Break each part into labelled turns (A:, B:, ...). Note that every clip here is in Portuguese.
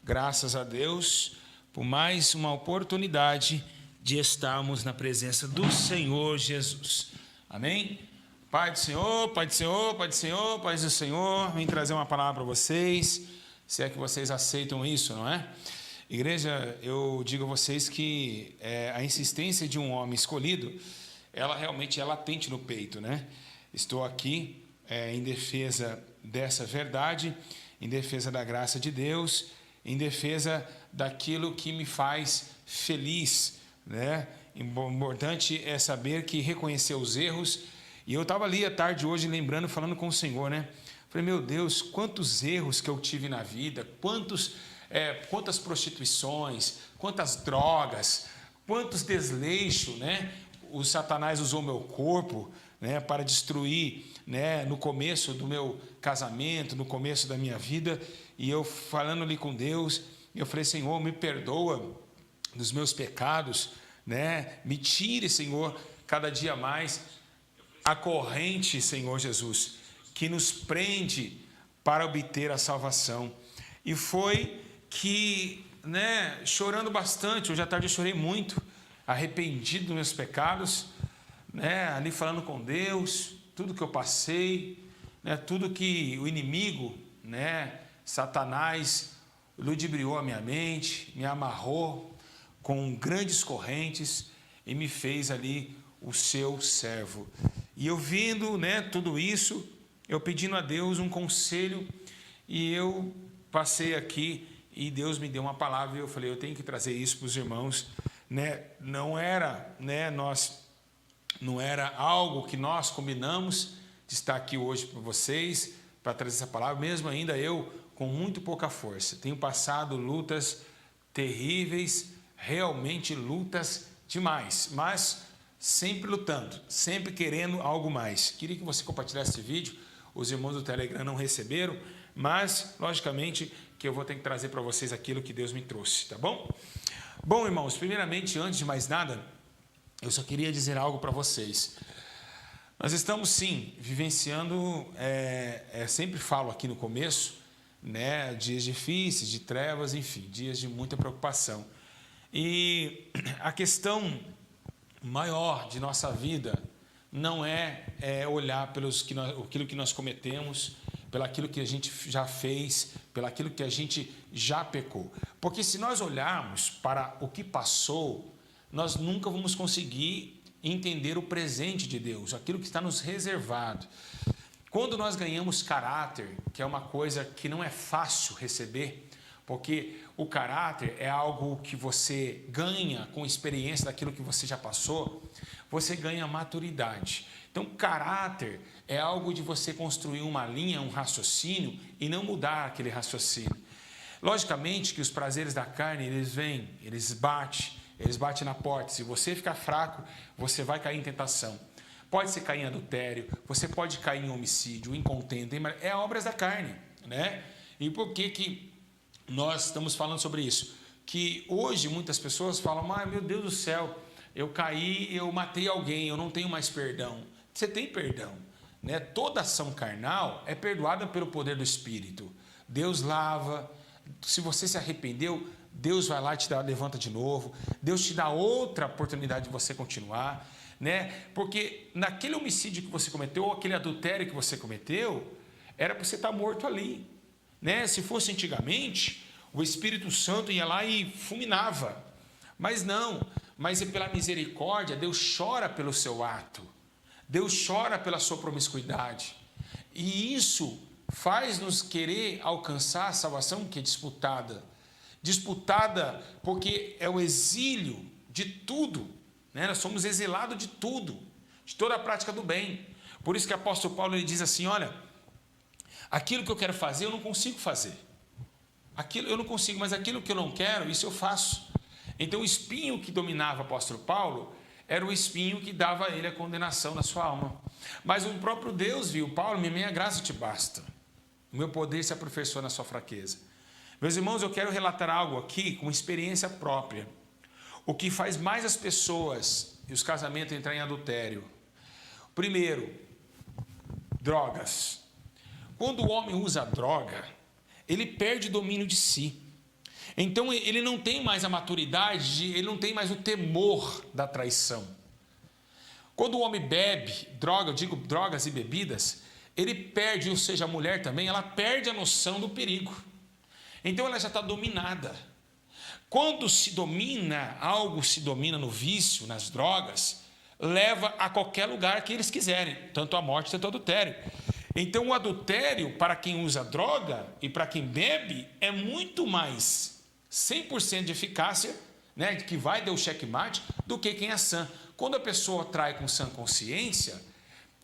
A: Graças a Deus por mais uma oportunidade de estarmos na presença do Senhor Jesus. Amém? Pai do Senhor, Pai do Senhor, Pai do Senhor, Pai do Senhor, vim trazer uma palavra para vocês, se é que vocês aceitam isso, não é? Igreja, eu digo a vocês que a insistência de um homem escolhido, ela realmente é latente no peito, né? Estou aqui em defesa dessa verdade, em defesa da graça de Deus, em defesa daquilo que me faz feliz, né? Importante é saber que reconhecer os erros. E eu estava ali à tarde hoje lembrando, falando com o Senhor, né? Falei, meu Deus, quantos erros que eu tive na vida, quantas prostituições, quantas drogas, quantos desleixos, né? O Satanás usou meu corpo, né, para destruir, né, no começo do meu casamento, no começo da minha vida, e eu falando ali com Deus, eu falei, Senhor, me perdoa dos meus pecados, né? Me tire, Senhor, cada dia mais a corrente, Senhor Jesus, que nos prende para obter a salvação. E foi que, né, chorando bastante, hoje à tarde eu chorei muito, arrependido dos meus pecados, né, ali falando com Deus, tudo que eu passei, né, tudo que o inimigo, né, Satanás, ludibriou a minha mente, me amarrou com grandes correntes e me fez ali o seu servo. E eu vendo, né, tudo isso, eu pedindo a Deus um conselho, e eu passei aqui e Deus me deu uma palavra e eu falei, eu tenho que trazer isso para os irmãos, né? Não era algo que nós combinamos de estar aqui hoje para vocês, para trazer essa palavra, mesmo ainda eu com muito pouca força. Tenho passado lutas terríveis, realmente lutas demais, mas sempre lutando, sempre querendo algo mais. Queria que você compartilhasse esse vídeo, os irmãos do Telegram não receberam, mas, logicamente, que eu vou ter que trazer para vocês aquilo que Deus me trouxe, tá bom? Bom, irmãos, primeiramente, antes de mais nada, eu só queria dizer algo para vocês. Nós estamos, sim, vivenciando, sempre falo aqui no começo, né, dias difíceis, de trevas, enfim, dias de muita preocupação. E a questão maior de nossa vida não é olhar aquilo que nós cometemos, pelaquilo que a gente já fez, pelaquilo que a gente já pecou. Porque se nós olharmos para o que passou, nós nunca vamos conseguir entender o presente de Deus, aquilo que está nos reservado. Quando nós ganhamos caráter, que é uma coisa que não é fácil receber, porque o caráter é algo que você ganha com experiência daquilo que você já passou, você ganha maturidade. Então, caráter é algo de você construir uma linha, um raciocínio e não mudar aquele raciocínio. Logicamente que os prazeres da carne, eles vêm, eles batem na porta. Se você ficar fraco, você vai cair em tentação. Pode ser cair em adultério, você pode cair em homicídio, em contenda, é obras da carne, né? E por que nós estamos falando sobre isso? Que hoje muitas pessoas falam, meu Deus do céu, eu caí, eu matei alguém, eu não tenho mais perdão. Você tem perdão, né? Toda ação carnal é perdoada pelo poder do Espírito. Deus lava, se você se arrependeu, Deus vai lá e te levanta de novo, Deus te dá outra oportunidade de você continuar, né? Porque naquele homicídio que você cometeu, ou aquele adultério que você cometeu, era para você estar morto ali, né? Se fosse antigamente, o Espírito Santo ia lá e fulminava, mas não, mas é pela misericórdia, Deus chora pelo seu ato, Deus chora pela sua promiscuidade, e isso faz-nos querer alcançar a salvação que é disputada porque é o exílio de tudo, né? Nós somos exilados de tudo, de toda a prática do bem. Por isso que o apóstolo Paulo ele diz assim, olha, aquilo que eu quero fazer eu não consigo fazer, aquilo eu não consigo, mas aquilo que eu não quero, isso eu faço. Então o espinho que dominava o apóstolo Paulo era o espinho que dava a ele a condenação na sua alma. Mas o próprio Deus viu, Paulo, minha graça te basta, o meu poder se aperfeiçoa na sua fraqueza. Meus irmãos, eu quero relatar algo aqui com experiência própria. O que faz mais as pessoas e os casamentos entrar em adultério? Primeiro, drogas. Quando o homem usa droga, ele perde o domínio de si. Então ele não tem mais a maturidade, ele não tem mais o temor da traição. Quando o homem bebe droga, eu digo drogas e bebidas, ele perde, ou seja, a mulher também, ela perde a noção do perigo. Então ela já está dominada. Quando se domina, algo se domina no vício, nas drogas, leva a qualquer lugar que eles quiserem, tanto a morte, tanto o adultério. Então o adultério, para quem usa droga e para quem bebe, é muito mais 100% de eficácia, né, que vai dar o checkmate, do que quem é sã. Quando a pessoa trai com sã consciência,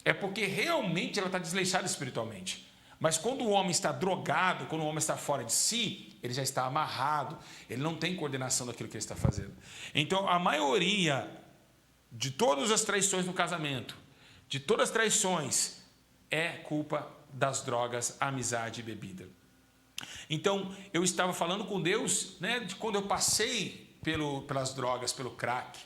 A: é porque realmente ela está desleixada espiritualmente. Mas quando o homem está drogado, quando o homem está fora de si, ele já está amarrado, ele não tem coordenação daquilo que ele está fazendo. Então, a maioria de todas as traições no casamento, de todas as traições, é culpa das drogas, amizade e bebida. Então, eu estava falando com Deus, né, de quando eu passei pelas drogas, pelo crack,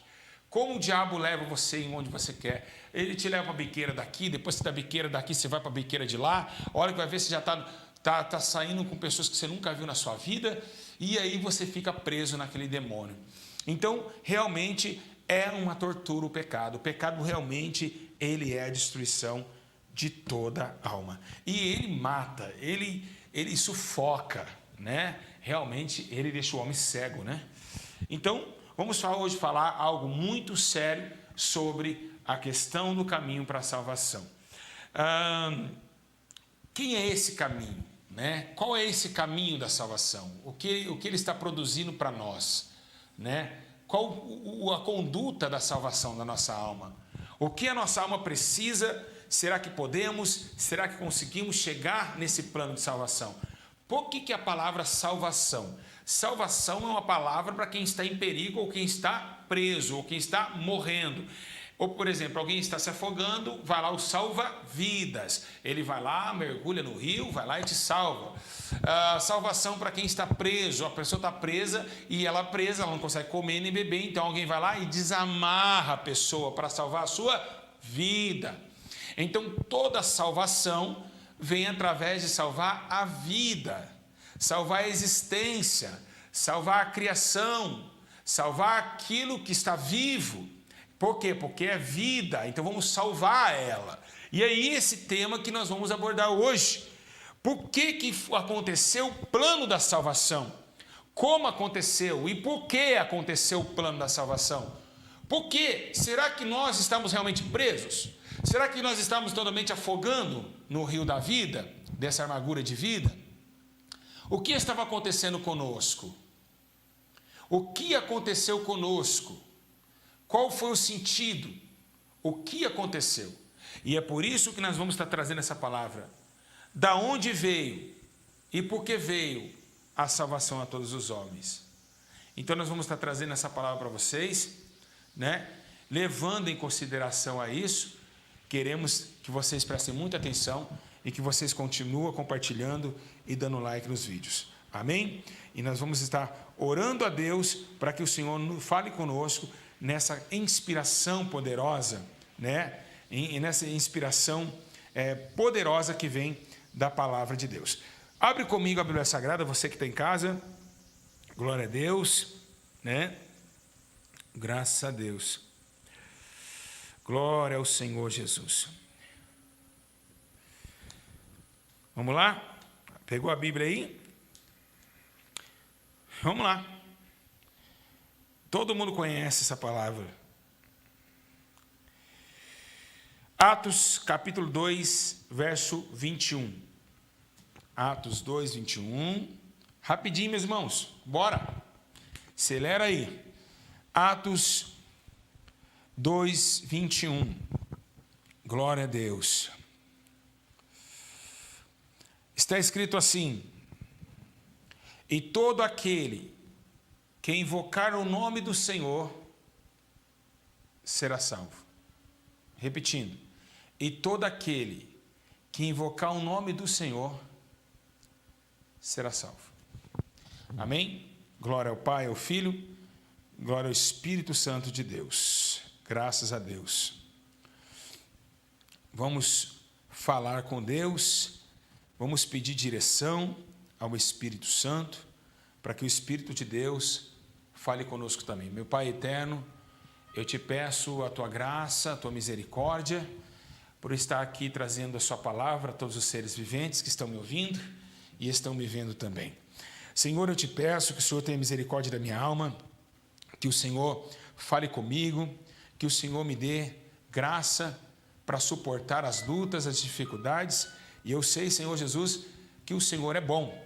A: como o diabo leva você em onde você quer. Ele te leva para a biqueira daqui, depois da biqueira daqui você vai para a biqueira de lá, olha que vai ver se já está saindo com pessoas que você nunca viu na sua vida, e aí você fica preso naquele demônio. Então, realmente é uma tortura o pecado. O pecado realmente, ele é a destruição de toda a alma. E ele mata, ele sufoca, né? Realmente, ele deixa o homem cego, né? Então, vamos hoje falar algo muito sério sobre a questão do caminho para a salvação. Quem é esse caminho, né? Qual é esse caminho da salvação? O que ele está produzindo para nós, né? Qual a conduta da salvação da nossa alma? O que a nossa alma precisa? Será que podemos? Será que conseguimos chegar nesse plano de salvação? Por que a palavra salvação? Salvação é uma palavra para quem está em perigo ou quem está preso ou quem está morrendo. Ou, por exemplo, alguém está se afogando, vai lá o salva-vidas. Ele vai lá, mergulha no rio, vai lá e te salva. Salvação para quem está preso. A pessoa está presa e ela presa, ela não consegue comer nem beber. Então alguém vai lá e desamarra a pessoa para salvar a sua vida. Então toda salvação vem através de salvar a vida, salvar a existência, salvar a criação, salvar aquilo que está vivo. Por quê? Porque é vida, então vamos salvar ela. E é esse tema que nós vamos abordar hoje. Por que aconteceu o plano da salvação? Como aconteceu e por que aconteceu o plano da salvação? Por quê? Será que nós estamos realmente presos? Será que nós estamos totalmente afogando no rio da vida, dessa amargura de vida? O que estava acontecendo conosco? O que aconteceu conosco? Qual foi o sentido? O que aconteceu? E é por isso que nós vamos estar trazendo essa palavra. Da onde veio e por que veio a salvação a todos os homens? Então nós vamos estar trazendo essa palavra para vocês, né? Levando em consideração a isso, queremos que vocês prestem muita atenção e que vocês continuem compartilhando e dando like nos vídeos. Amém? E nós vamos estar orando a Deus para que o Senhor fale conosco nessa inspiração poderosa, né? E nessa inspiração poderosa que vem da palavra de Deus. Abre comigo a Bíblia Sagrada, você que está em casa. Glória a Deus, né? Graças a Deus. Glória ao Senhor Jesus. Vamos lá? Pegou a Bíblia aí? Vamos lá. Todo mundo conhece essa palavra. Atos, capítulo 2, verso 21. Atos 2, 21. Rapidinho, meus irmãos. Bora. Acelera aí. Atos 2, 21. Glória a Deus. Está escrito assim: e todo aquele que invocar o nome do Senhor será salvo. Repetindo, e todo aquele que invocar o nome do Senhor será salvo. Amém? Glória ao Pai, ao Filho, glória ao Espírito Santo de Deus. Graças a Deus. Vamos falar com Deus, vamos pedir direção ao Espírito Santo para que o Espírito de Deus fale conosco também. Meu Pai eterno, eu te peço a tua graça, a tua misericórdia, por estar aqui trazendo a sua palavra a todos os seres viventes que estão me ouvindo e estão me vendo também. Senhor, eu te peço que o Senhor tenha misericórdia da minha alma, que o Senhor fale comigo, que o Senhor me dê graça para suportar as lutas, as dificuldades. E eu sei, Senhor Jesus, que o Senhor é bom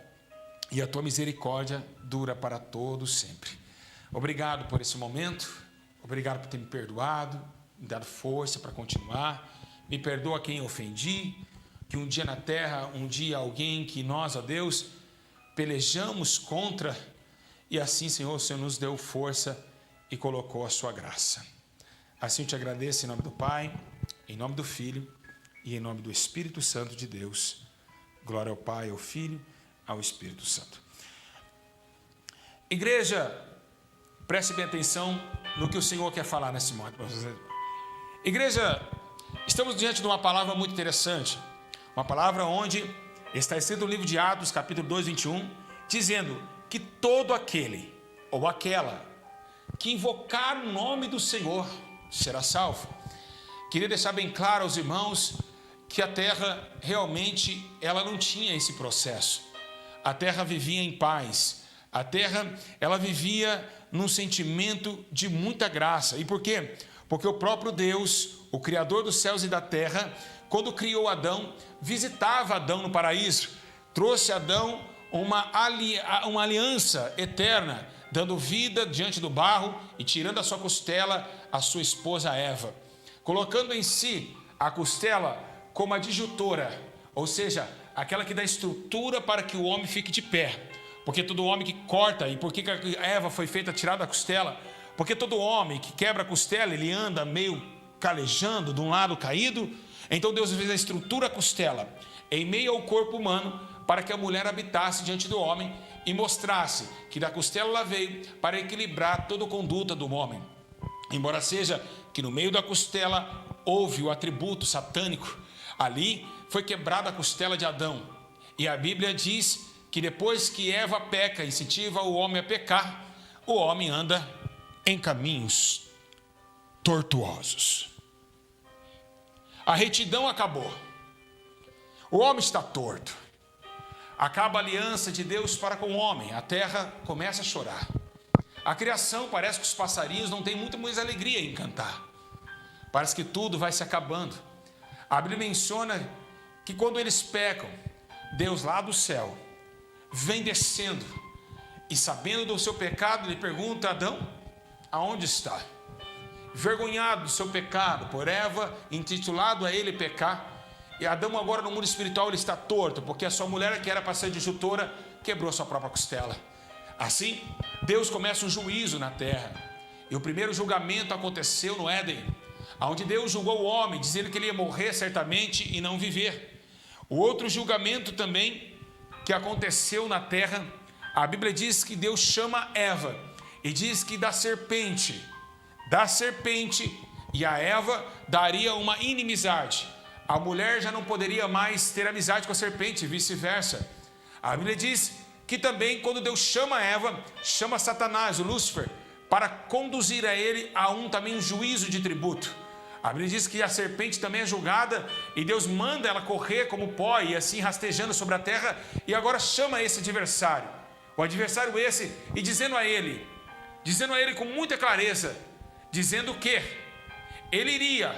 A: e a tua misericórdia dura para todos sempre. Obrigado por esse momento, obrigado por ter me perdoado, me dado força para continuar. Me perdoa quem eu ofendi, que um dia na terra, um dia alguém que nós, ó Deus, pelejamos contra, e assim, Senhor, o Senhor nos deu força e colocou a sua graça. Assim eu te agradeço em nome do Pai, em nome do Filho e em nome do Espírito Santo de Deus. Glória ao Pai, ao Filho, ao Espírito Santo. Igreja, preste bem atenção no que o Senhor quer falar nesse momento para vocês. Igreja, estamos diante de uma palavra muito interessante, uma palavra onde está escrito no livro de Atos, capítulo 2, 21, dizendo que todo aquele ou aquela que invocar o nome do Senhor será salvo. Queria deixar bem claro aos irmãos que a terra realmente ela não tinha esse processo. A terra vivia em paz. A terra ela vivia num sentimento de muita graça. E por quê? Porque o próprio Deus, o Criador dos céus e da terra, quando criou Adão, visitava Adão no paraíso, trouxe a Adão uma aliança eterna, dando vida diante do barro e tirando da sua costela a sua esposa Eva, colocando em si a costela como a disjuntora, ou seja, aquela que dá estrutura para que o homem fique de pé. Porque todo homem que corta, e por que a Eva foi feita tirada da costela? Porque todo homem que quebra a costela, ele anda meio calejando, de um lado caído. Então Deus fez a estrutura costela em meio ao corpo humano, para que a mulher habitasse diante do homem e mostrasse que da costela ela veio para equilibrar toda a conduta do homem. Embora seja que no meio da costela houve o atributo satânico, ali foi quebrada a costela de Adão. E a Bíblia diz que depois que Eva peca, incentiva o homem a pecar, o homem anda em caminhos tortuosos. A retidão acabou. O homem está torto. Acaba a aliança de Deus para com o homem. A terra começa a chorar. A criação, parece que os passarinhos não têm muito mais alegria em cantar. Parece que tudo vai se acabando. A Bíblia menciona que quando eles pecam, Deus lá do céu vem descendo e, sabendo do seu pecado, ele pergunta a Adão: aonde está? Vergonhado do seu pecado, por Eva intitulado a ele pecar. E Adão agora no mundo espiritual ele está torto, porque a sua mulher, que era para ser disjuntora, quebrou sua própria costela. Assim, Deus começa um juízo na terra. E o primeiro julgamento aconteceu no Éden, onde Deus julgou o homem, dizendo que ele ia morrer certamente e não viver. O outro julgamento também que aconteceu na terra, a Bíblia diz que Deus chama Eva e diz que da serpente e a Eva daria uma inimizade. A mulher já não poderia mais ter amizade com a serpente e vice-versa. A Bíblia diz que também quando Deus chama Eva, chama Satanás, o Lúcifer, para conduzir a ele a também um juízo de tributo. A Bíblia diz que a serpente também é julgada e Deus manda ela correr como pó e assim rastejando sobre a terra, e agora chama esse adversário. O adversário esse, e dizendo a ele com muita clareza, dizendo que ele iria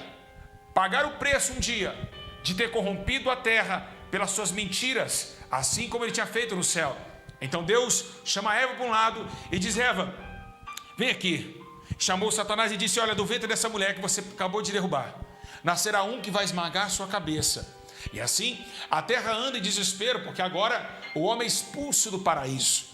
A: pagar o preço um dia de ter corrompido a terra pelas suas mentiras, assim como ele tinha feito no céu. Então Deus chama Eva para um lado e diz: Eva, vem aqui. Chamou Satanás e disse: olha, do ventre dessa mulher que você acabou de derrubar, nascerá um que vai esmagar sua cabeça. E assim a terra anda em desespero, porque agora o homem é expulso do paraíso.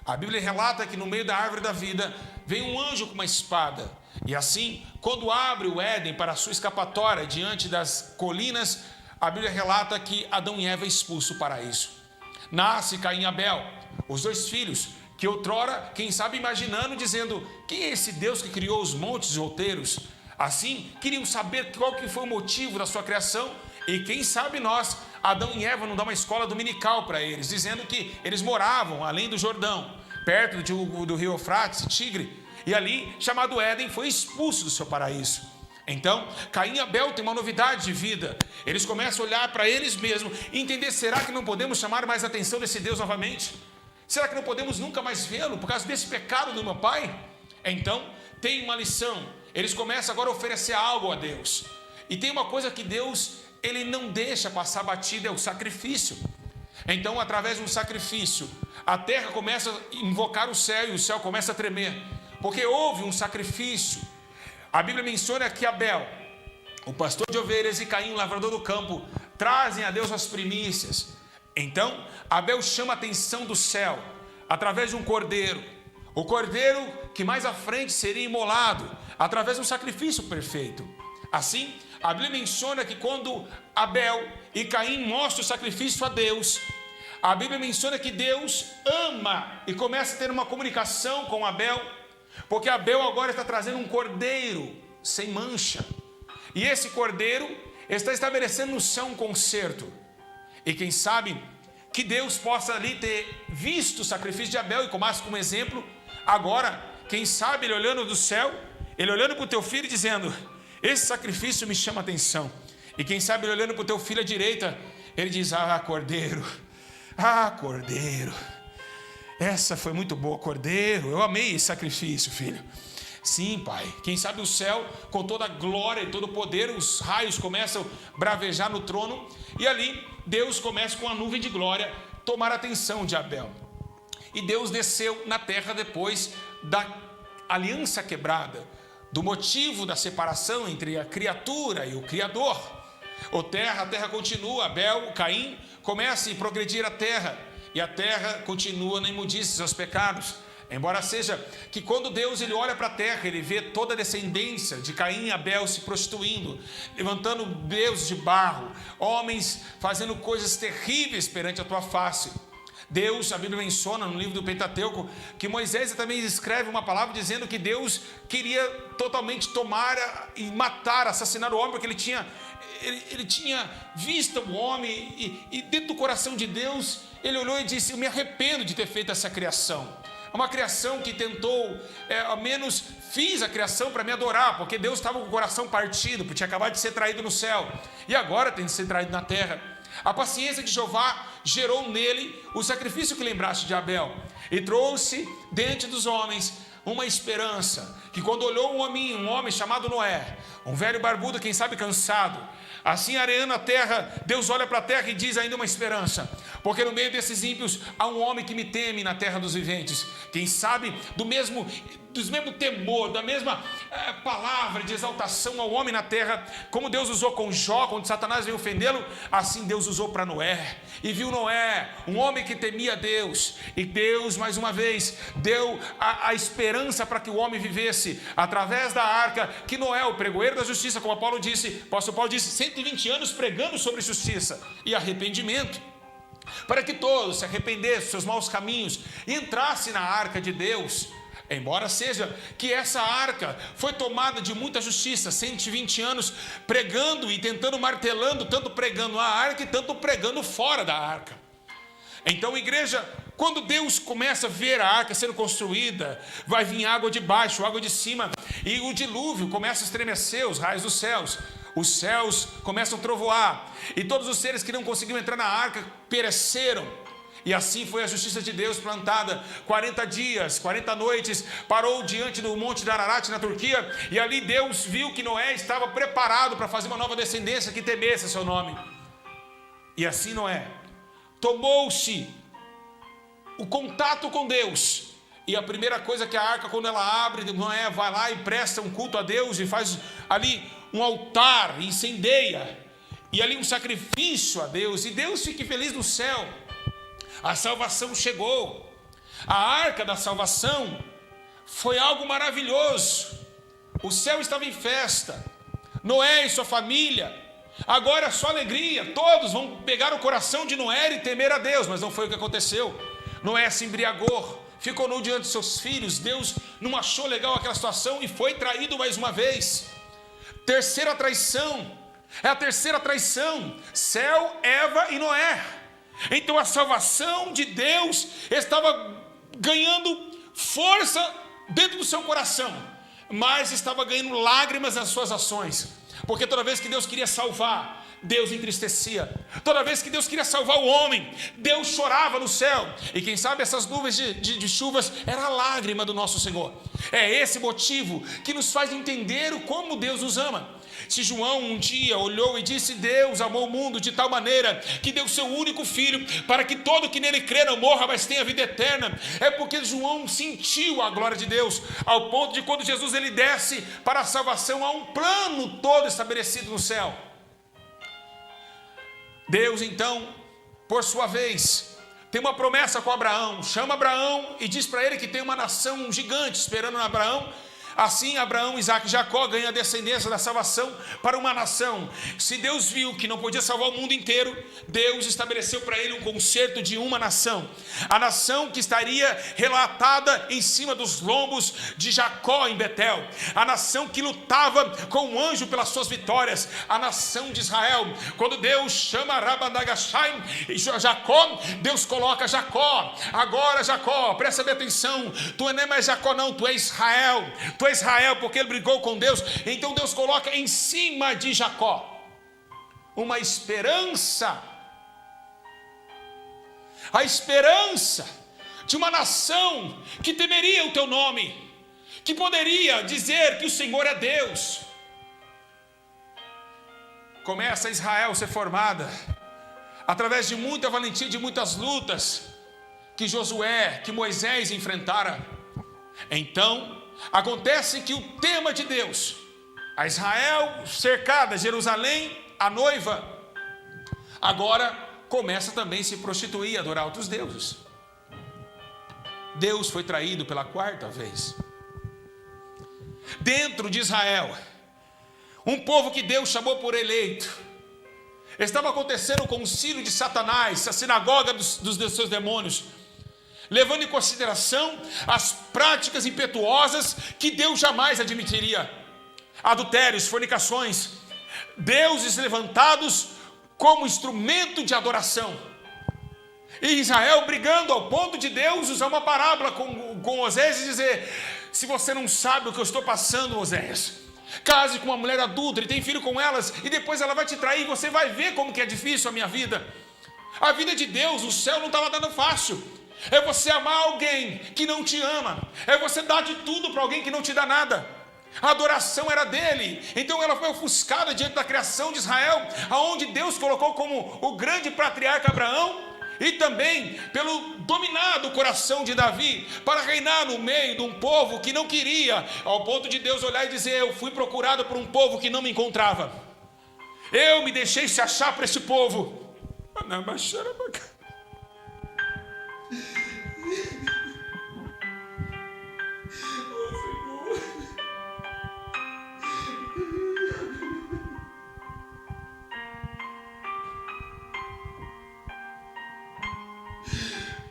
A: A Bíblia relata que no meio da árvore da vida vem um anjo com uma espada. E assim, quando abre o Éden para a sua escapatória diante das colinas, a Bíblia relata que Adão e Eva é expulso do paraíso. Nasce Caim e Abel, os dois filhos, que outrora, quem sabe imaginando, dizendo: quem é esse Deus que criou os montes e outeiros? Assim, queriam saber qual que foi o motivo da sua criação. E quem sabe nós, Adão e Eva, não dá uma escola dominical para eles, dizendo que eles moravam além do Jordão, perto do rio Eufrates, Tigre, e ali, chamado Éden, foi expulso do seu paraíso. Então, Caim e Abel têm uma novidade de vida. Eles começam a olhar para eles mesmos e entender, será que não podemos chamar mais a atenção desse Deus novamente? Será que não podemos nunca mais vê-lo por causa desse pecado do meu pai? Então, tem uma lição. Eles começam agora a oferecer algo a Deus. E tem uma coisa que Deus, Ele não deixa passar batida, é o sacrifício. Então, através de um sacrifício, a terra começa a invocar o céu e o céu começa a tremer. Porque houve um sacrifício. A Bíblia menciona que Abel, o pastor de ovelhas, e Caim, o lavrador do campo, trazem a Deus as primícias. Então, Abel chama a atenção do céu através de um cordeiro. O cordeiro que mais à frente seria imolado através de um sacrifício perfeito. Assim, a Bíblia menciona que quando Abel e Caim mostram o sacrifício a Deus, a Bíblia menciona que Deus ama e começa a ter uma comunicação com Abel, porque Abel agora está trazendo um cordeiro sem mancha. E esse cordeiro está estabelecendo no céu um concerto. E quem sabe que Deus possa ali ter visto o sacrifício de Abel e tomasse como exemplo. Agora, quem sabe ele olhando do céu, ele olhando para o teu filho e dizendo, esse sacrifício me chama a atenção. E quem sabe ele olhando para o teu filho à direita, ele diz, cordeiro, cordeiro, essa foi muito boa, cordeiro, eu amei esse sacrifício, filho. Sim, pai. Quem sabe o céu, com toda a glória e todo o poder, os raios começam a bravejar no trono, e ali Deus começa com a nuvem de glória tomar a atenção de Abel. E Deus desceu na terra depois da aliança quebrada, do motivo da separação entre a criatura e o Criador. A terra continua, Abel, Caim, começa a progredir a terra, e a terra continua na imundície, seus pecados. Embora seja que quando Deus ele olha para a terra, ele vê toda a descendência de Caim e Abel se prostituindo, levantando deuses de barro, homens fazendo coisas terríveis perante a tua face. Deus, a Bíblia menciona no livro do Pentateuco, que Moisés também escreve uma palavra dizendo que Deus queria totalmente tomar e matar, assassinar o homem, porque ele tinha visto o homem e dentro do coração de Deus, ele olhou e disse, eu me arrependo de ter feito essa criação. Uma criação que tentou, ao menos fiz a criação para me adorar, porque Deus estava com o coração partido, porque tinha acabado de ser traído no céu, e agora tem de ser traído na terra. A paciência de Jeová gerou nele o sacrifício que lembraste de Abel, e trouxe diante dos homens uma esperança, que quando olhou um homem chamado Noé, um velho barbudo, quem sabe cansado, assim areando a terra, Deus olha para a terra e diz ainda uma esperança, porque no meio desses ímpios há um homem que me teme na terra dos viventes. Quem sabe do mesmo temor, da mesma palavra de exaltação ao homem na terra, como Deus usou com Jó, quando Satanás veio ofendê-lo, assim Deus usou para Noé. E viu Noé, um homem que temia Deus, e Deus mais uma vez deu a esperança para que o homem vivesse através da arca, que Noé, o pregoeiro da justiça, como o apóstolo Paulo disse, 120 anos pregando sobre justiça e arrependimento, para que todos se arrependessem dos seus maus caminhos e entrassem na arca de Deus. Embora seja que essa arca foi tomada de muita justiça, 120 anos pregando e tentando martelando, tanto pregando a arca e tanto pregando fora da arca. Então, igreja, quando Deus começa a ver a arca sendo construída, vai vir água de baixo, água de cima, e o dilúvio começa a estremecer os raios dos céus. Os céus começam a trovoar, e todos os seres que não conseguiam entrar na arca pereceram. E assim foi a justiça de Deus plantada. 40 dias, 40 noites, parou diante do monte de Ararat na Turquia, e ali Deus viu que Noé estava preparado para fazer uma nova descendência que temesse seu nome. E assim Noé tomou-se o contato com Deus, e a primeira coisa que a arca, quando ela abre, Noé vai lá e presta um culto a Deus, e faz ali um altar, incendeia, e ali um sacrifício a Deus, e Deus fique feliz no céu. A salvação chegou. A arca da salvação foi algo maravilhoso. O céu estava em festa. Noé e sua família, agora é só alegria. Todos vão pegar o coração de Noé e temer a Deus. Mas não foi o que aconteceu. Noé se embriagou, ficou nu diante de seus filhos. Deus não achou legal aquela situação e foi traído mais uma vez. Terceira traição. É a terceira traição. Céu, Eva e Noé. Então a salvação de Deus estava ganhando força dentro do seu coração, mas estava ganhando lágrimas nas suas ações, porque toda vez que Deus queria salvar, Deus entristecia. Toda vez que Deus queria salvar o homem, Deus chorava no céu. E quem sabe essas nuvens de chuvas era a lágrima do nosso Senhor. É esse motivo que nos faz entender como Deus nos ama. Se João um dia olhou e disse: Deus amou o mundo de tal maneira que deu seu único filho, para que todo que nele crê não morra, mas tenha vida eterna, é porque João sentiu a glória de Deus, ao ponto de quando Jesus ele desce para a salvação, há um plano todo estabelecido no céu. Deus então, por sua vez, tem uma promessa com Abraão, chama Abraão e diz para ele que tem uma nação gigante esperando Abraão. Assim Abraão, Isaac e Jacó ganham a descendência da salvação para uma nação. Se Deus viu que não podia salvar o mundo inteiro, Deus estabeleceu para ele um concerto de uma nação. A nação que estaria relatada em cima dos lombos de Jacó em Betel. A nação que lutava com o anjo pelas suas vitórias. A nação de Israel. Quando Deus chama Rabandagashai e Jacó, Deus coloca Jacó. Agora Jacó, presta bem atenção, tu não é mais Jacó não, tu é Israel. Tu é Israel porque ele brigou com Deus. Então Deus coloca em cima de Jacó uma esperança, a esperança de uma nação que temeria o teu nome, que poderia dizer que o Senhor é Deus. Começa Israel a ser formada através de muita valentia, de muitas lutas que Josué, que Moisés enfrentara. Então acontece que o tema de Deus, a Israel cercada, Jerusalém, a noiva, agora começa também a se prostituir, a adorar outros deuses. Deus foi traído pela quarta vez. Dentro de Israel, um povo que Deus chamou por eleito, estava acontecendo o concílio de Satanás, a sinagoga dos seus demônios, levando em consideração as práticas impetuosas que Deus jamais admitiria. Adultérios, fornicações, deuses levantados como instrumento de adoração. E Israel brigando ao ponto de Deus usar uma parábola com Oséias e dizer: se você não sabe o que eu estou passando, Oséias, case com uma mulher adulta e tem filho com elas, e depois ela vai te trair, você vai ver como que é difícil a minha vida. A vida de Deus, o céu não estava dando fácil. É você amar alguém que não te ama. É você dar de tudo para alguém que não te dá nada. A adoração era dele. Então ela foi ofuscada diante da criação de Israel, aonde Deus colocou como o grande patriarca Abraão, e também pelo dominado coração de Davi, para reinar no meio de um povo que não queria, ao ponto de Deus olhar e dizer: eu fui procurado por um povo que não me encontrava. Eu me deixei se achar para esse povo.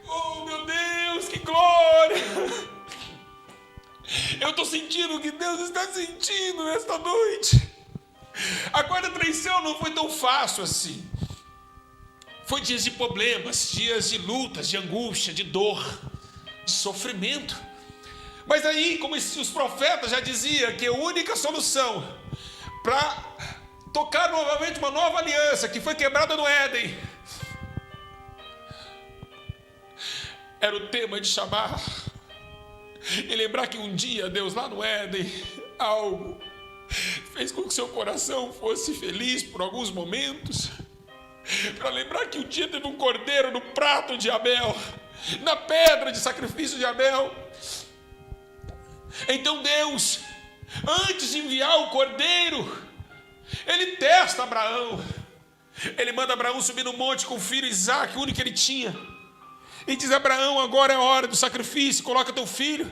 A: Oh meu Deus, que glória! Eu estou sentindo o que Deus está sentindo nesta noite. A quarta traição não foi tão fácil assim. Foi dias de problemas, dias de lutas, de angústia, de dor, de sofrimento. Mas aí, como os profetas já diziam, que a única solução para tocar novamente uma nova aliança que foi quebrada no Éden era o tema de chamar e lembrar que um dia Deus lá no Éden algo fez com que seu coração fosse feliz por alguns momentos, para lembrar que um dia teve um cordeiro no prato de Abel, na pedra de sacrifício de Abel. Então Deus, antes de enviar o cordeiro, ele testa Abraão. Ele manda Abraão subir no monte com o filho Isaac, o único que ele tinha, e diz: Abraão, agora é a hora do sacrifício, coloca teu filho.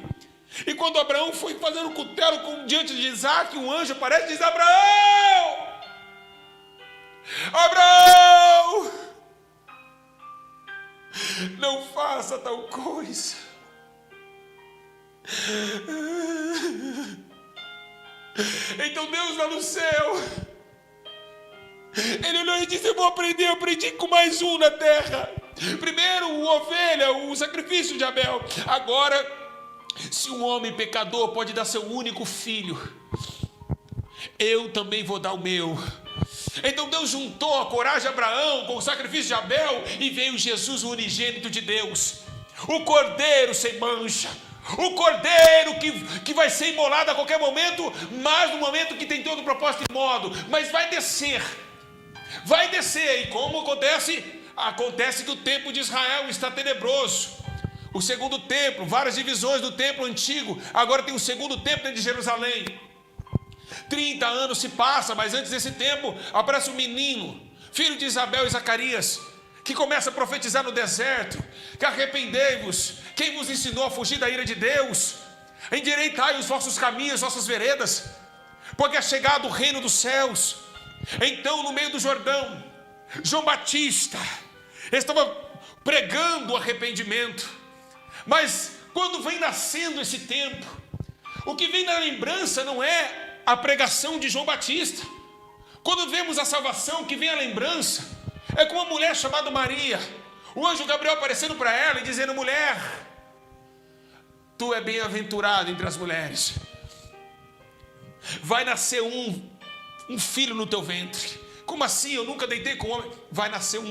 A: E quando Abraão foi fazer o cutelo diante de Isaac, um anjo aparece e diz: Abraão! Abraão! Não faça tal coisa. Então Deus lá no céu, ele olhou e disse: eu vou aprender, eu aprendi com mais um na terra. Primeiro o ovelha, o sacrifício de Abel. Agora, se um homem pecador pode dar seu único filho, eu também vou dar o meu. Então Deus juntou a coragem de Abraão com o sacrifício de Abel, e veio Jesus, o unigênito de Deus, o cordeiro sem mancha, o cordeiro que vai ser imolado a qualquer momento, mas no momento que tem todo o propósito e modo, mas vai descer, e como acontece? Acontece que o templo de Israel está tenebroso. O segundo templo, várias divisões do templo antigo, agora tem um segundo templo dentro de Jerusalém. 30 anos se passa, mas antes desse tempo aparece um menino, filho de Isabel e Zacarias, que começa a profetizar no deserto, que arrependei-vos, quem vos ensinou a fugir da ira de Deus? Endireitai os vossos caminhos, as vossas veredas, porque é chegado o reino dos céus. Então, no meio do Jordão, João Batista estava pregando o arrependimento, mas quando vem nascendo esse tempo, o que vem na lembrança não é a pregação de João Batista. Quando vemos a salvação, que vem a lembrança é com uma mulher chamada Maria, o anjo Gabriel aparecendo para ela e dizendo: mulher, tu é bem-aventurada entre as mulheres, vai nascer um filho no teu ventre. Como assim? Eu nunca deitei com homem. Vai nascer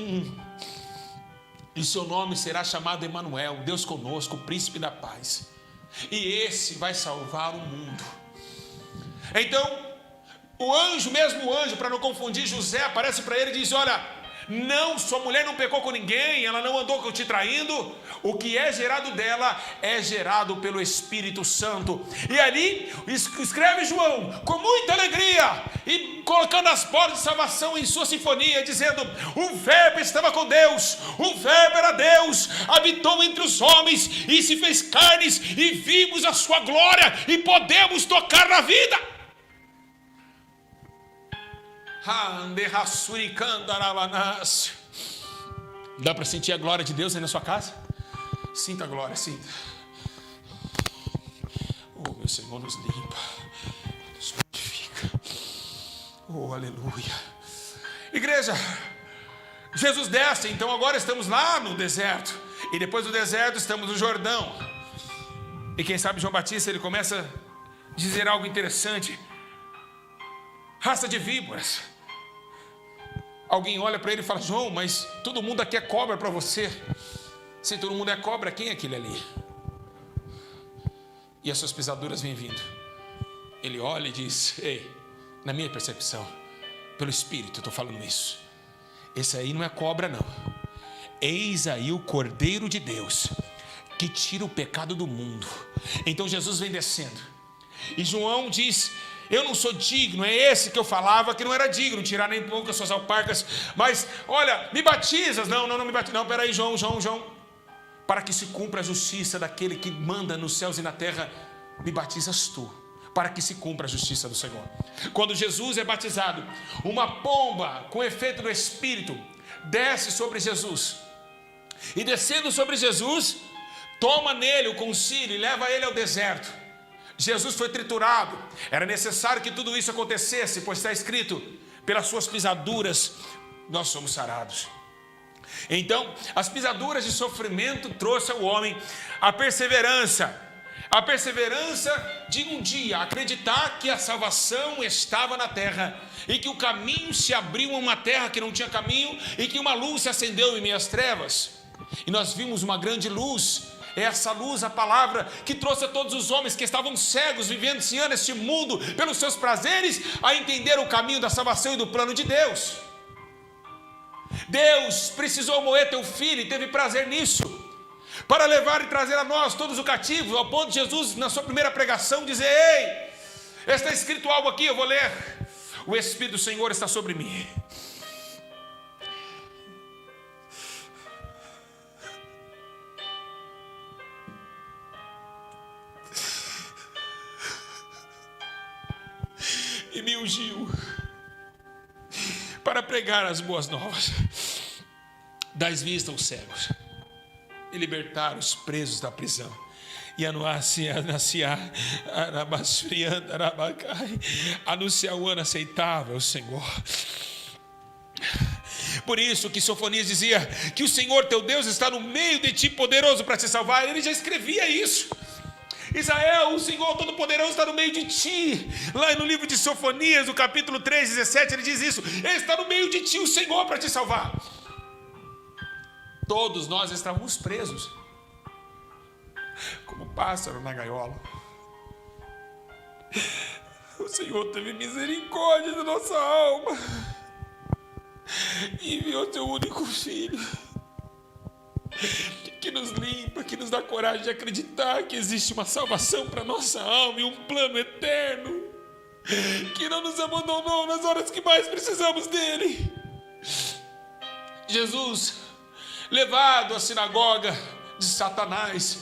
A: e seu nome será chamado Emanuel, Deus conosco, o príncipe da paz, e esse vai salvar o mundo. Então mesmo o anjo, para não confundir José, aparece para ele e diz: olha, não, sua mulher não pecou com ninguém, ela não andou te traindo, o que é gerado dela é gerado pelo Espírito Santo. E ali escreve João com muita alegria, e colocando as bordas de salvação em sua sinfonia, dizendo: o verbo estava com Deus, o verbo era Deus, habitou entre os homens e se fez carnes, e vimos a sua glória e podemos tocar na vida. Dá para sentir a glória de Deus aí na sua casa? Sinta a glória, sinta. Oh, meu Senhor nos limpa, nos purifica. Oh, aleluia. Igreja, Jesus desce, então agora estamos lá no deserto, e depois do deserto estamos no Jordão. E quem sabe João Batista, ele começa a dizer algo interessante: raça de víboras. Alguém olha para ele e fala: João, mas todo mundo aqui é cobra para você. Se todo mundo é cobra, quem é aquele ali? E as suas pisaduras vêm vindo. Ele olha e diz: ei, na minha percepção, pelo Espírito eu estou falando isso, esse aí não é cobra não. Eis aí o Cordeiro de Deus, que tira o pecado do mundo. Então Jesus vem descendo, e João diz: eu não sou digno, é esse que eu falava que não era digno, tirar nem pouco as suas alparcas, mas olha, me batizas? Não me batizas, não, peraí, João, para que se cumpra a justiça daquele que manda nos céus e na terra, me batizas tu, para que se cumpra a justiça do Senhor. Quando Jesus é batizado, uma pomba com efeito do Espírito desce sobre Jesus, e descendo sobre Jesus, toma nele o concílio e leva ele ao deserto. Jesus foi triturado, era necessário que tudo isso acontecesse, pois está escrito: pelas suas pisaduras nós somos sarados. Então, as pisaduras de sofrimento trouxe ao homem a perseverança de um dia acreditar que a salvação estava na terra, e que o caminho se abriu a uma terra que não tinha caminho, e que uma luz se acendeu em meio às trevas, e nós vimos uma grande luz. Essa luz, a palavra, que trouxe a todos os homens que estavam cegos, vivenciando este mundo pelos seus prazeres, a entender o caminho da salvação e do plano de Deus. Deus precisou moer teu filho, e teve prazer nisso, para levar e trazer a nós todos o cativo, ao ponto de Jesus, na sua primeira pregação, dizer: ei, está escrito algo aqui, eu vou ler: o Espírito do Senhor está sobre mim. E me ungiu para pregar as boas novas, das vistas aos cegos, e libertar os presos da prisão, e anunciar o ano aceitável ao Senhor. Por isso que Sofonias dizia que o Senhor teu Deus está no meio de ti, poderoso para te salvar. Ele já escrevia isso. Israel, o Senhor Todo-Poderoso está no meio de ti. Lá no livro de Sofonias, no capítulo 3, 17, ele diz isso. Ele está no meio de ti, o Senhor, para te salvar. Todos nós estávamos presos, como pássaro na gaiola. O Senhor teve misericórdia da nossa alma e enviou seu único filho, que nos limpa, que nos dá coragem de acreditar que existe uma salvação para nossa alma e um plano eterno, que não nos abandonou nas horas que mais precisamos dele. Jesus, levado à sinagoga de Satanás,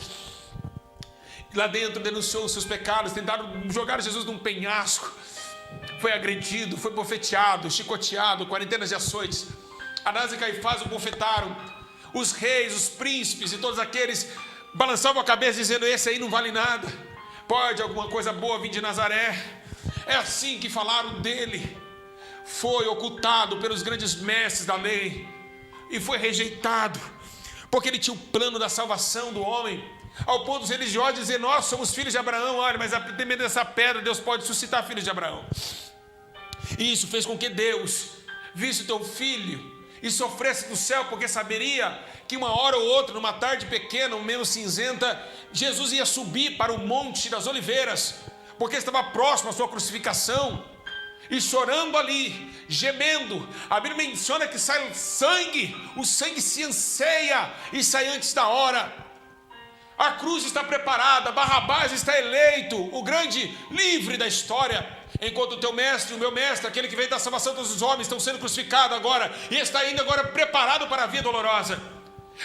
A: lá dentro denunciou os seus pecados, tentaram jogar Jesus num penhasco, foi agredido, foi bofeteado, chicoteado, quarentenas de açoites. Anás e Caifás o bofetaram. Os reis, os príncipes e todos aqueles balançavam a cabeça dizendo: esse aí não vale nada, pode alguma coisa boa vir de Nazaré. É assim que falaram dele. Foi ocultado pelos grandes mestres da lei e foi rejeitado, porque ele tinha o plano da salvação do homem, ao ponto dos religiosos dizer: nós somos filhos de Abraão. Olha, mas dependendo dessa pedra, Deus pode suscitar filhos de Abraão. E isso fez com que Deus visse o teu filho e sofresse do céu, porque saberia que uma hora ou outra, numa tarde pequena, ou menos cinzenta, Jesus ia subir para o Monte das Oliveiras, porque estava próximo à sua crucificação, e chorando ali, gemendo. A Bíblia menciona que sai sangue, o sangue se anseia e sai antes da hora. A cruz está preparada, Barrabás está eleito, o grande livre da história, enquanto o teu mestre, o meu mestre, aquele que veio da salvação de todos os homens, estão sendo crucificados agora, e está ainda agora preparado para a vida dolorosa.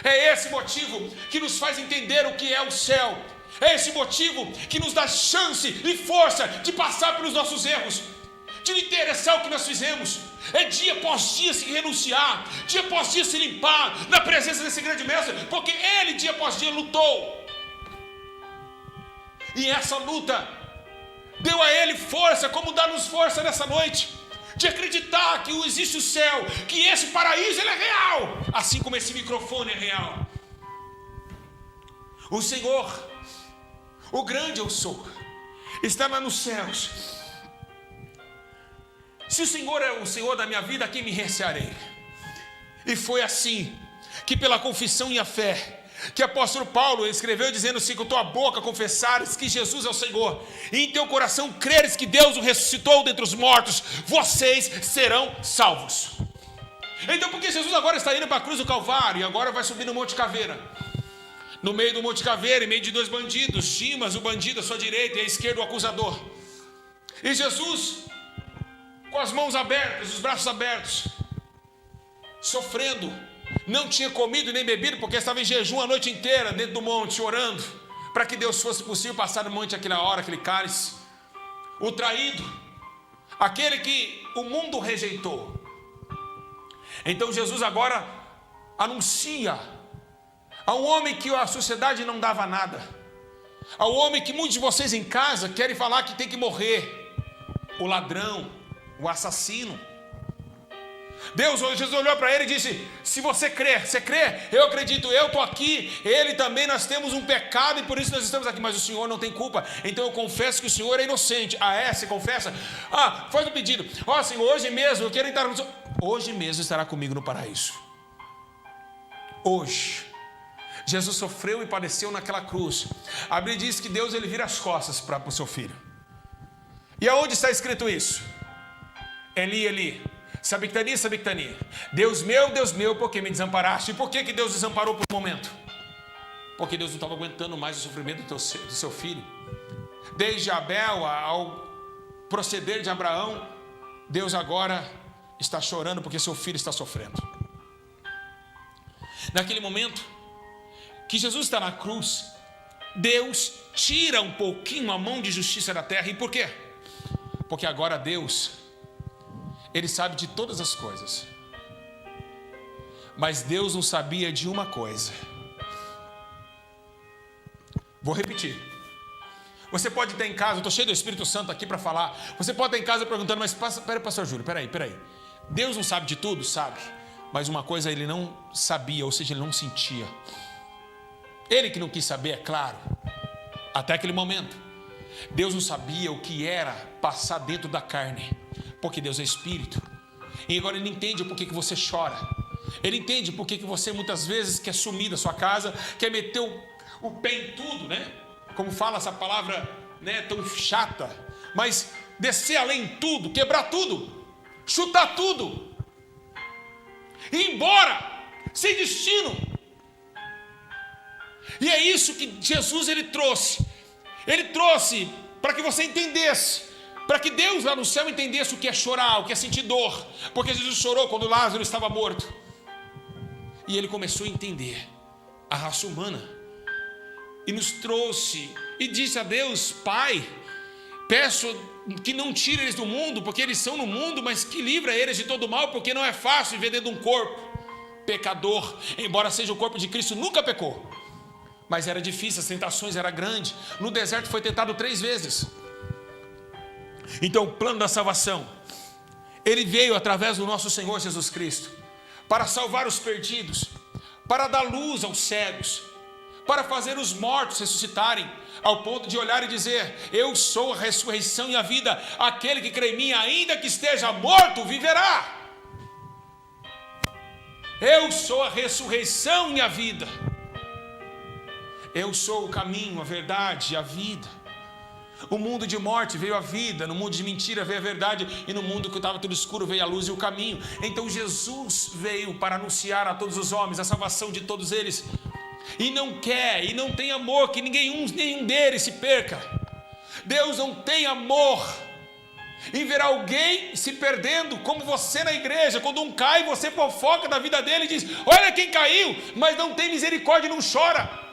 A: É esse motivo que nos faz entender o que é o céu. É esse motivo que nos dá chance e força de passar pelos nossos erros, de não interessar o que nós fizemos. É dia após dia se renunciar, dia após dia se limpar na presença desse grande mestre, porque ele dia após dia lutou. E essa luta deu a ele força, como dá-nos força nessa noite, de acreditar que existe o céu, que esse paraíso ele é real, assim como esse microfone é real. O Senhor, o grande eu sou, está lá nos céus. Se o Senhor é o Senhor da minha vida, a quem me recearei? E foi assim que, pela confissão e a fé, que o apóstolo Paulo escreveu dizendo assim: com tua boca confessares que Jesus é o Senhor, e em teu coração creres que Deus o ressuscitou dentre os mortos, vocês serão salvos. Então, porque Jesus agora está indo para a cruz do Calvário, e agora vai subir no Monte Caveira. No meio do Monte Caveira, em meio de dois bandidos, Dimas, o bandido à sua direita, e à esquerda o acusador. E Jesus, com as mãos abertas, os braços abertos, sofrendo, não tinha comido nem bebido, porque estava em jejum a noite inteira dentro do monte, orando para que Deus fosse possível passar no monte aquela hora, aquele cálice. O traído, aquele que o mundo rejeitou. Então Jesus agora anuncia a um homem que a sociedade não dava nada, ao homem que muitos de vocês em casa querem falar que tem que morrer: o ladrão, o assassino. Jesus olhou para ele e disse: se você crê, você crê? Eu acredito, eu estou aqui, ele também, nós temos um pecado e por isso nós estamos aqui, mas o Senhor não tem culpa, então eu confesso que o Senhor é inocente. Ah, é? Você confessa? Ah, faz um pedido. Ó, Senhor, hoje mesmo eu quero entrar no Senhor. Hoje mesmo estará comigo no paraíso. Hoje. Jesus sofreu e padeceu naquela cruz. A Bíblia diz que Deus ele vira as costas para o seu filho. E aonde está escrito isso? Eli, Eli, sabictani, sabictani. Deus meu, por que me desamparaste? E por que Deus desamparou por um momento? Porque Deus não estava aguentando mais o sofrimento do seu filho. Desde Abel ao proceder de Abraão, Deus agora está chorando porque seu filho está sofrendo. Naquele momento que Jesus está na cruz, Deus tira um pouquinho a mão de justiça da terra. E por quê? Porque agora Deus, ele sabe de todas as coisas, mas Deus não sabia de uma coisa. Vou repetir. Você pode estar em casa, eu estou cheio do Espírito Santo aqui para falar. Você pode estar em casa perguntando: mas peraí, pastor Júlio, peraí. Deus não sabe de tudo? Sabe. Mas uma coisa ele não sabia, ou seja, ele não sentia. Ele que não quis saber, é claro, até aquele momento. Deus não sabia o que era passar dentro da carne, porque Deus é espírito. E agora ele entende o porquê que você chora. Ele entende porquê que você muitas vezes quer sumir da sua casa, quer meter o pé em tudo, né? Como fala essa palavra, né, tão chata. Mas descer além de tudo, quebrar tudo, chutar tudo, ir embora, sem destino. E é isso que Jesus ele trouxe. Ele trouxe para que você entendesse, para que Deus lá no céu entendesse o que é chorar, o que é sentir dor. Porque Jesus chorou quando Lázaro estava morto. E ele começou a entender a raça humana. E nos trouxe e disse a Deus: Pai, peço que não tire eles do mundo, porque eles são no mundo, mas que livra eles de todo mal, porque não é fácil viver dentro de um corpo pecador. Embora seja o corpo de Cristo, nunca pecou. Mas era difícil, as tentações eram grandes. No deserto foi tentado 3 vezes. Então o plano da salvação, ele veio através do nosso Senhor Jesus Cristo, para salvar os perdidos, para dar luz aos cegos, para fazer os mortos ressuscitarem, ao ponto de olhar e dizer: eu sou a ressurreição e a vida, aquele que crê em mim, ainda que esteja morto, viverá. Eu sou a ressurreição e a vida. Eu sou o caminho, a verdade e a vida. O mundo de morte veio a vida, no mundo de mentira veio a verdade, e no mundo que estava tudo escuro veio a luz e o caminho. Então Jesus veio para anunciar a todos os homens a salvação de todos eles. E não quer, e não tem amor que nenhum deles se perca. Deus não tem amor em ver alguém se perdendo, como você na igreja. Quando um cai, você fofoca da vida dele e diz: olha quem caiu, mas não tem misericórdia e não chora.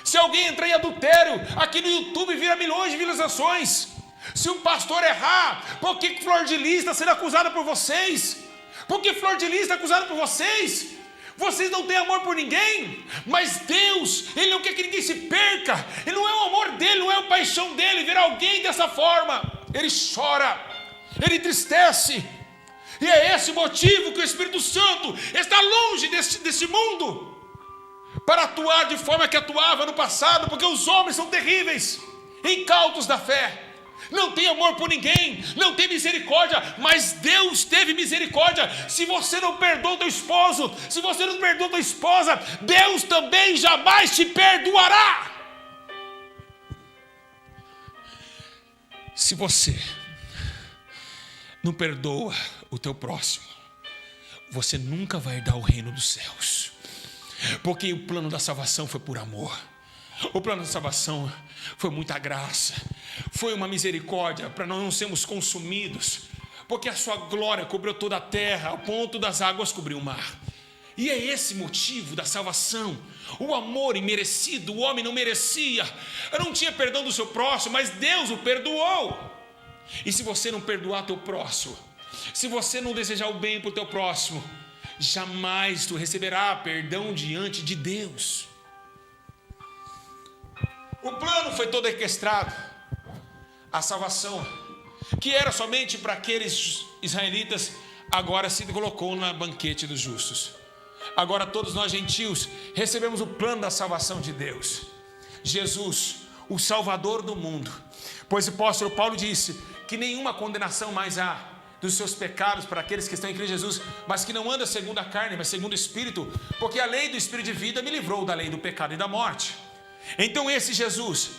A: Se alguém entrar em adultério, aqui no YouTube vira milhões de visualizações. Se um pastor errar, por que Flor de Lis está sendo acusada por vocês? Por que Flor de Lis está acusada por vocês? Vocês não têm amor por ninguém, mas Deus, Ele não quer que ninguém se perca. Ele não é o amor dEle, não é a paixão dEle ver alguém dessa forma. Ele chora, Ele entristece. E é esse o motivo que o Espírito Santo está longe desse mundo, para atuar de forma que atuava no passado, porque os homens são terríveis, incautos da fé, não tem amor por ninguém, não tem misericórdia. Mas Deus teve misericórdia. Se você não perdoa teu esposo, se você não perdoa tua esposa, Deus também jamais te perdoará. Se você não perdoa o teu próximo, você nunca vai herdar o reino dos céus. Porque o plano da salvação foi por amor. O plano da salvação foi muita graça, foi uma misericórdia para nós não sermos consumidos, porque a sua glória cobriu toda a terra, ao ponto das águas cobrir o mar. E é esse motivo da salvação, o amor imerecido. O homem não merecia, não tinha perdão do seu próximo, mas Deus o perdoou. E se você não perdoar teu próximo, se você não desejar o bem para o teu próximo, jamais tu receberá perdão diante de Deus. O plano foi todo orquestrado. A salvação, que era somente para aqueles israelitas, agora se colocou na banquete dos justos. Agora todos nós gentios recebemos o plano da salvação de Deus. Jesus, o Salvador do mundo. Pois o apóstolo Paulo disse que nenhuma condenação mais há dos seus pecados para aqueles que estão em Cristo Jesus, mas que não anda segundo a carne, mas segundo o Espírito, porque a lei do Espírito de vida me livrou da lei do pecado e da morte. Então esse Jesus,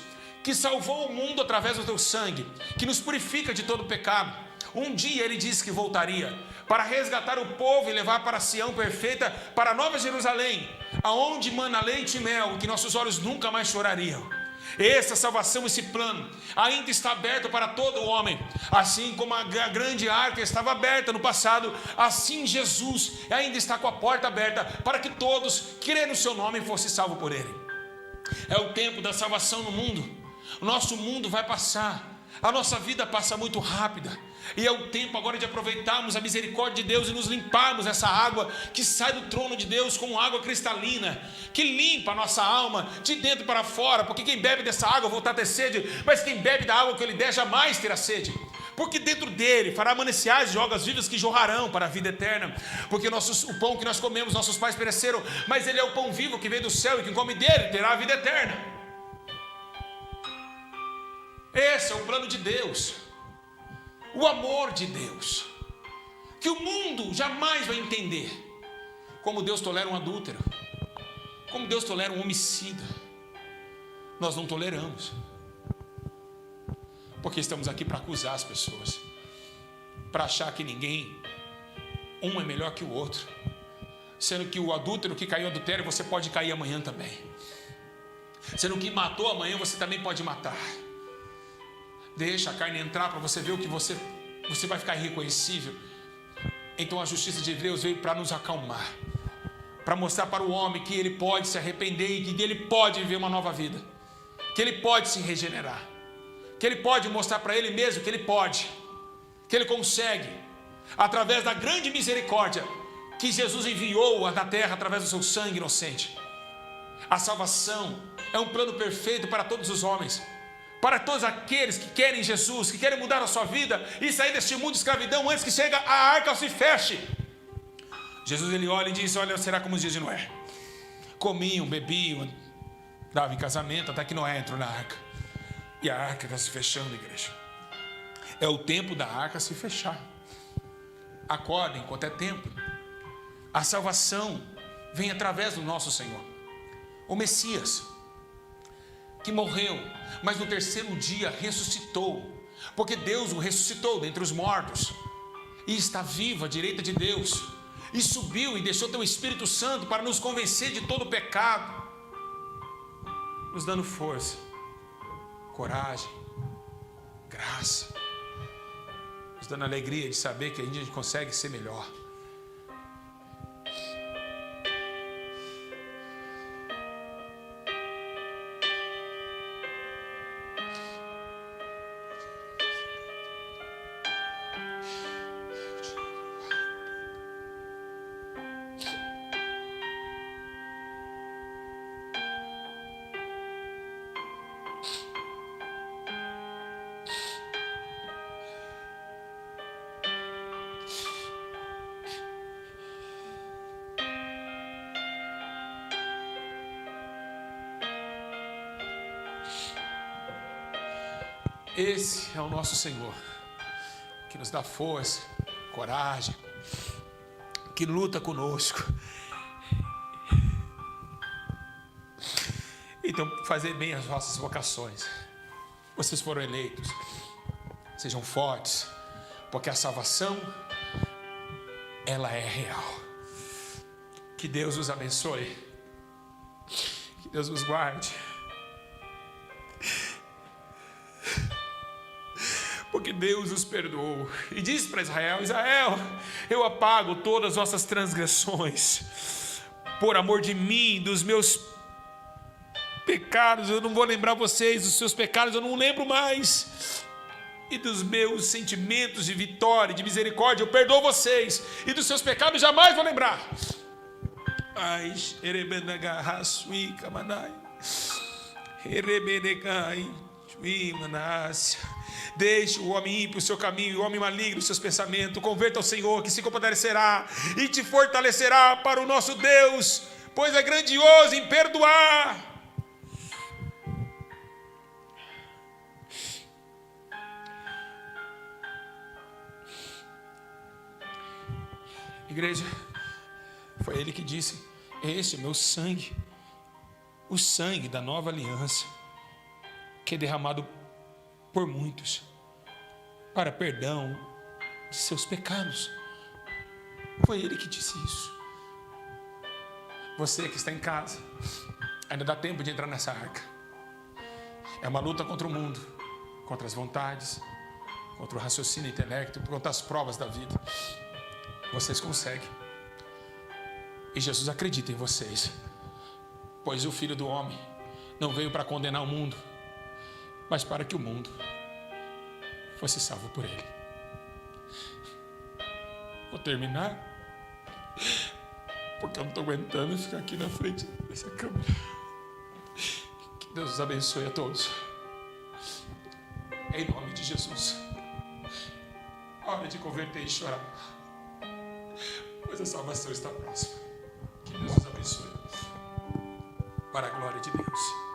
A: que salvou o mundo através do teu sangue, que nos purifica de todo pecado, um dia ele disse que voltaria para resgatar o povo e levar para Sião perfeita, para a Nova Jerusalém, aonde mana leite e mel, que nossos olhos nunca mais chorariam. Essa salvação, esse plano ainda está aberto para todo homem. Assim como a grande arca estava aberta no passado, assim Jesus ainda está com a porta aberta para que todos que crêem no seu nome fossem salvos por ele. É o tempo da salvação no mundo. O nosso mundo vai passar, a nossa vida passa muito rápida, e é o tempo agora de aproveitarmos a misericórdia de Deus e nos limparmos essa água que sai do trono de Deus como água cristalina, que limpa a nossa alma de dentro para fora. Porque quem bebe dessa água voltará a ter sede, mas quem bebe da água que ele der jamais terá sede. porque dentro dele fará mananciais de águas vivas que jorrarão para a vida eterna, porque o pão que nós comemos, nossos pais pereceram, mas ele é o pão vivo que vem do céu, e quem come dele terá a vida eterna. Esse é o plano de Deus, o amor de Deus, que o mundo jamais vai entender. Como Deus tolera um adúltero, como Deus tolera um homicida, nós não toleramos, porque estamos aqui para acusar as pessoas, para achar que um é melhor que o outro, sendo que o adúltero que caiu em adultério, você pode cair amanhã também, sendo que matou amanhã, você também pode matar. Deixa a carne entrar para você ver o que você vai ficar irreconhecível. Então a justiça de Deus veio para nos acalmar, para mostrar para o homem que ele pode se arrepender e que ele pode viver uma nova vida, que ele pode se regenerar, que ele pode mostrar para ele mesmo que ele pode, que ele consegue, através da grande misericórdia que Jesus enviou na terra através do seu sangue inocente. A salvação é um plano perfeito para todos os homens, para todos aqueles que querem Jesus, que querem mudar a sua vida e sair deste mundo de escravidão antes que chegue a arca se feche. Jesus, ele olha e diz: olha, será como os dias de Noé. Comiam, bebiam, davam em casamento, até que Noé entrou na arca. E a arca está se fechando, igreja. É o tempo da arca se fechar. Acordem enquanto é tempo. A salvação vem através do nosso Senhor, o Messias, que morreu, mas no terceiro dia ressuscitou, porque Deus o ressuscitou dentre os mortos, e está vivo à direita de Deus, e subiu e deixou teu Espírito Santo para nos convencer de todo pecado, nos dando força, coragem, graça, nos dando alegria de saber que a gente consegue ser melhor. Esse é o nosso Senhor, que nos dá força, coragem, que luta conosco. Então, fazer bem as vossas vocações. Vocês foram eleitos, sejam fortes, porque a salvação, ela é real. Que Deus os abençoe, que Deus os guarde, porque Deus os perdoou e disse para Israel: Israel, eu apago todas as vossas transgressões, por amor de mim, dos meus pecados eu não vou lembrar vocês, dos seus pecados eu não lembro mais, e dos meus sentimentos de vitória, de misericórdia eu perdoo vocês, e dos seus pecados jamais vou lembrar. Ai, deixe o homem ímpio o seu caminho, e o homem maligno os seus pensamentos. Converta ao Senhor, que se compadecerá e te fortalecerá para o nosso Deus, pois é grandioso em perdoar. Igreja, foi Ele que disse: este é meu sangue, o sangue da nova aliança, que é derramado por muitos, para perdão de seus pecados. Foi Ele que disse isso. Você que está em casa, ainda dá tempo de entrar nessa arca. É uma luta contra o mundo, contra as vontades, contra o raciocínio intelecto, contra as provas da vida. Vocês conseguem. E Jesus acredita em vocês, pois o Filho do Homem não veio para condenar o mundo, mas para que o mundo fosse salvo por Ele. Vou terminar, porque eu não estou aguentando ficar aqui na frente dessa câmera. Que Deus os abençoe a todos, em nome de Jesus. hora de converter e chorar, pois a salvação está próxima. Que Deus nos abençoe, para a glória de Deus.